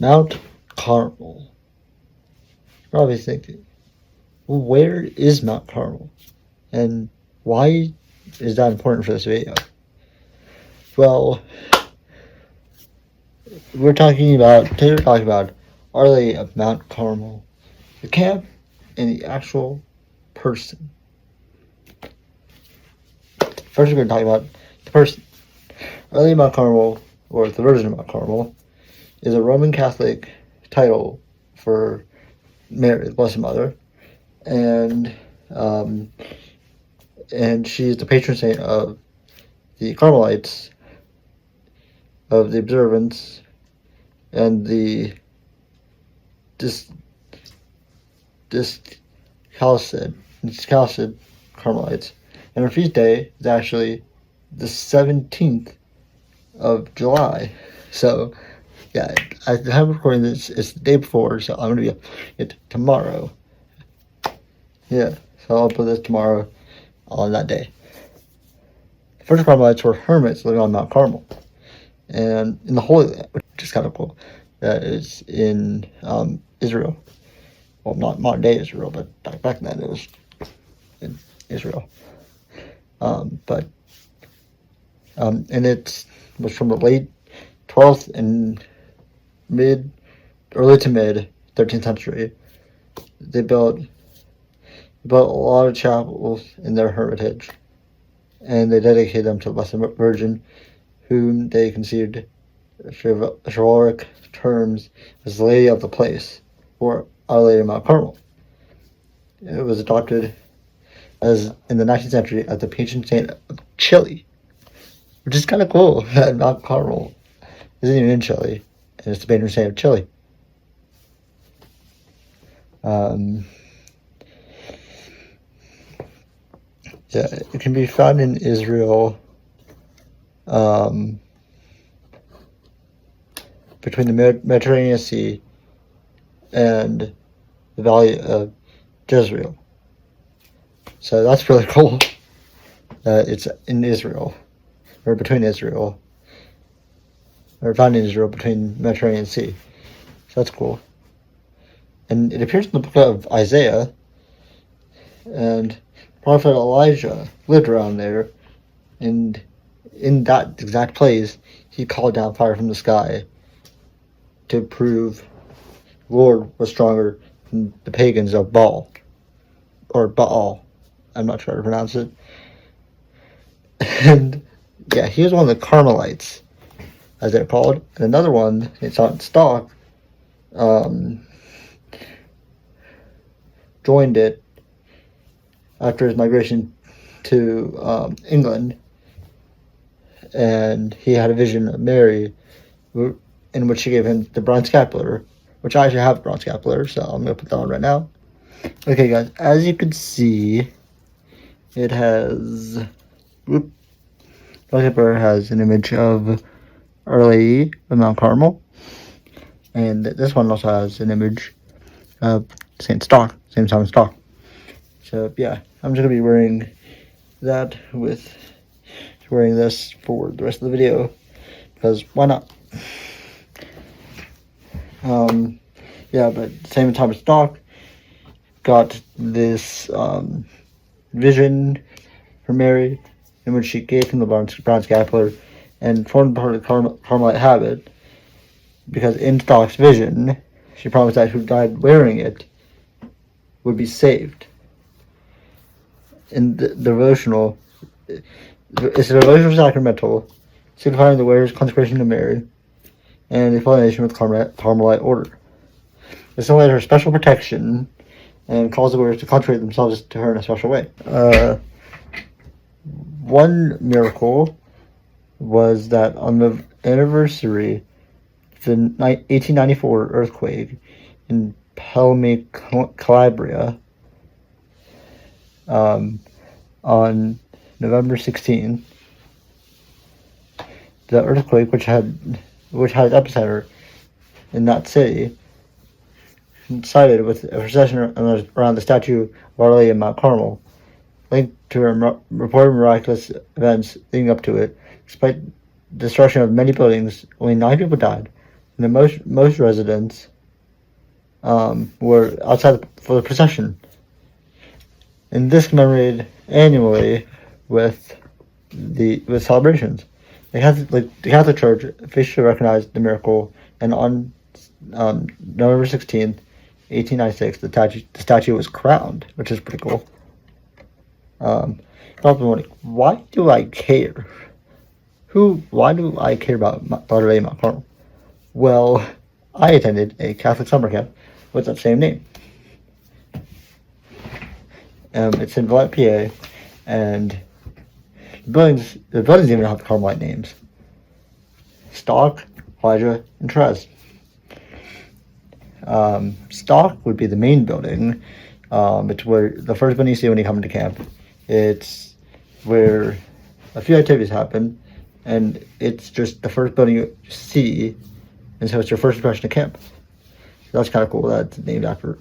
Mount Carmel. You're probably thinking, well, where is Mount Carmel? And why is that important for this video? Well, today we're talking about Our Lady of Mount Carmel, the camp, and the actual person. First, we're going to talk about the person. Our Lady of Mount Carmel, or the Virgin of Mount Carmel, is a Roman Catholic title for Mary, the Blessed Mother, and she is the patron saint of the Carmelites, of the observance, and the Chalcid Carmelites. And her feast day is actually the 17th of July. So, yeah, at the time of recording this, it's the day before, so I'm going to be it tomorrow. Yeah, so I'll put this tomorrow on that day. The first Carmelites were hermits living on Mount Carmel, and in the Holy Land, which is kind of cool. That is in Israel. Well, not modern day Israel, but back then it was in Israel. And it was from the late 12th and early to mid 13th century. They built a lot of chapels in their hermitage, and they dedicated them to the Blessed Virgin, whom they considered chivalric terms as the Lady of the Place, or Our Lady of Mount Carmel. It was adopted as in the 19th century as the patron saint of Chile, which is kind of cool. That Mount Carmel isn't even in Chile, and it's the patron saint of Chile. Yeah, it can be found in Israel, between the Mediterranean Sea and the Valley of Jezreel. So that's really cool. It's in Israel, or between Israel, or found in Israel between the Mediterranean Sea. So that's cool. And it appears in the book of Isaiah, and Prophet Elijah lived around there, and in that exact place, he called down fire from the sky to prove the Lord was stronger than the pagans of Baal, or Baal. I'm not sure how to pronounce it. And yeah, he was one of the Carmelites, as they're called. And another one, it's on stock, joined it after his migration to England, and he had a vision of Mary, in which she gave him the bronze scapular, which I actually have a bronze scapular, so I'm going to put that on right now. Okay, guys, as you can see, it has, the paper has an image of Our Lady of Mount Carmel, and this one also has an image of Saint Stock, same Simon Stock. So yeah, I'm just gonna be wearing this for the rest of the video, because why not? Yeah, but same Thomas Stock got this vision for Mary, in which she gave him the bronze scapular, and formed part of the Carmelite habit, because in Stock's vision, she promised that who died wearing it would be saved. In the devotional, it's a devotional sacramental, signifying the wearer's consecration to Mary, and the affiliation with Carmelite order. It symbolizes her special protection, and calls the wearers to consecrate themselves to her in a special way. One miracle was that on the anniversary of the 1894 earthquake in Pelmi, Calabria, on November 16th, the earthquake, which had its epicenter in that city, coincided with a procession around the statue of Our Lady of Mount Carmel, linked to reported miraculous events leading up to it. Despite the destruction of many buildings, only 9 people died, And then most residents were outside for the procession. And this commemorated annually with celebrations. The Catholic Church officially recognized the miracle, and on November 16th, 1896, the statue was crowned, which is pretty cool. Probably wondering, why do I care? Why do I care about Notre Dame Mount Carmel? Well, I attended a Catholic summer camp with that same name. It's in Valette, PA, and the buildings even have Carmelite names: Stock, Elijah, and Trez. Stock would be the main building. It's where the first building you see when you come into camp. It's where a few activities happen, and it's just the first building you see, and so it's your first impression of camp. So that's kind of cool that it's named after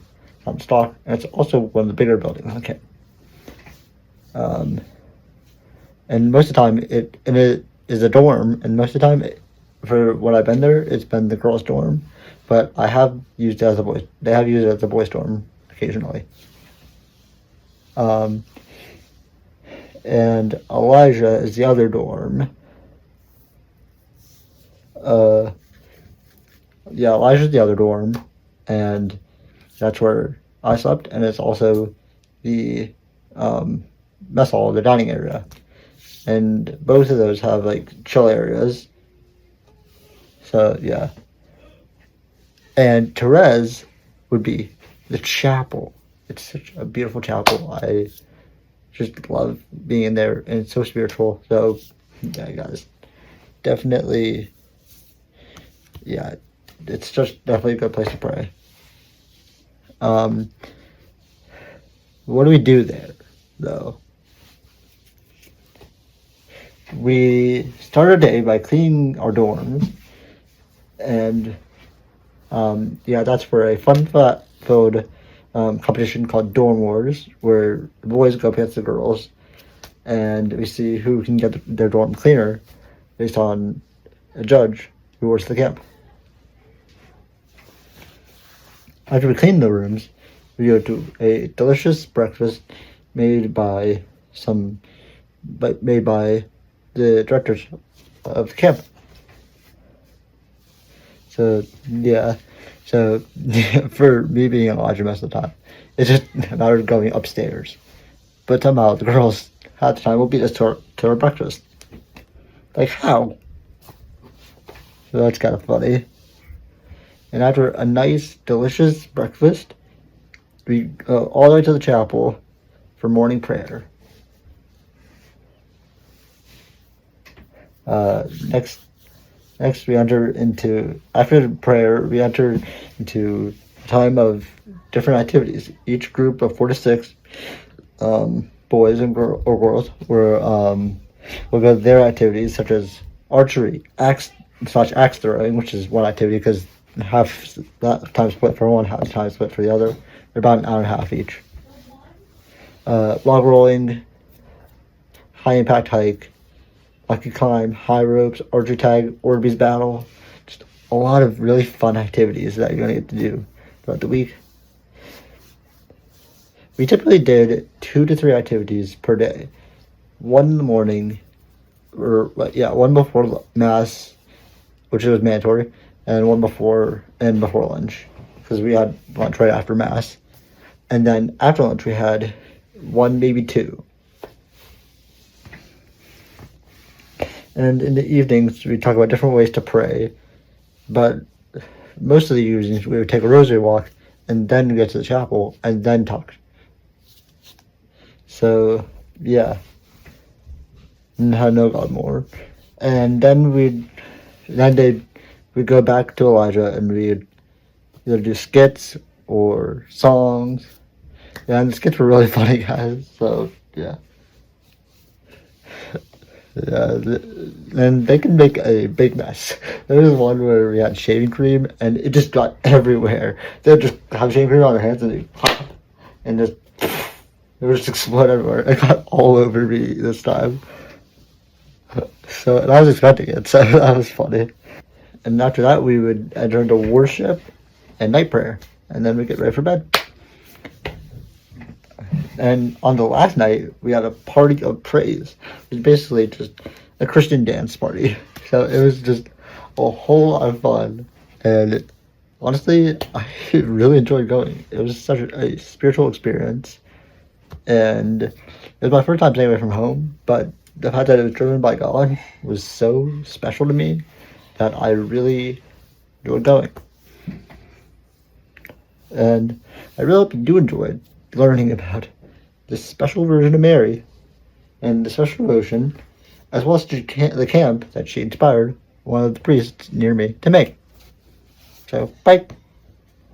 Stock, and it's also one of the bigger buildings on camp. And most of the time, it is a dorm, and most of the time, for when I've been there, it's been the girls' dorm, but I have used it as a boys. They have used it as a boys' dorm occasionally. And Elijah is the other dorm. Elijah's the other dorm, and that's where I slept, and it's also the mess hall, the dining area. And both of those have like chill areas. So yeah. And Therese would be the chapel. It's such a beautiful chapel. I just love being in there, and it's so spiritual. So yeah, guys, definitely, yeah, it's just definitely a good place to pray. What do we do there, though? We start our day by cleaning our dorms, and that's for a fun-filled competition called Dorm Wars, where the boys go against the girls, and we see who can get their dorm cleaner based on a judge who works the camp. After we clean the rooms, we go to a delicious breakfast made by the directors of the camp. So yeah, for me being in Elijah most of the time, it's just a matter of going upstairs. But somehow the girls half the time will beat us to our breakfast. Like how? So that's kind of funny. And after a nice, delicious breakfast, we go all the way to the chapel for morning prayer. Next, we enter into, after prayer, we enter into a time of different activities. Each group of 4 to 6 boys and girls will go to their activities, such as archery, axe throwing, which is one activity because half that time split for one, half the time split for the other. They're about an hour and a half each. Log rolling, high impact hike, lucky climb, high ropes, archery tag, Orbeez battle. Just a lot of really fun activities that you're going to get to do throughout the week. We typically did 2 to 3 activities per day. One in the morning, one before Mass, which was mandatory, and one before lunch, because we had lunch right after Mass. And then after lunch, we had 1, maybe 2. And in the evenings, we talk about different ways to pray. But most of the evenings, we would take a rosary walk and then get to the chapel and then talk. So, yeah. And I know God more. And then we'd go back to Elijah and we'd either do skits or songs. Yeah, and the skits were really funny, guys. So, yeah. Yeah, and they can make a big mess. There was one where we had shaving cream, and it just got everywhere. They'd just have shaving cream on their hands, and they pop, and it would just explode everywhere. It got all over me this time. So, and I was expecting it, so that was funny. And after that, we would enter into worship and night prayer. And then we get ready for bed. And on the last night, we had a party of praise. It was basically just a Christian dance party. So it was just a whole lot of fun. And honestly, I really enjoyed going. It was such a spiritual experience. And it was my first time staying away from home. But the fact that it was driven by God was so special to me that I really enjoyed going. And I really hope you do enjoy learning about this special version of Mary and the special devotion, as well as the camp that she inspired one of the priests near me to make. So, bye.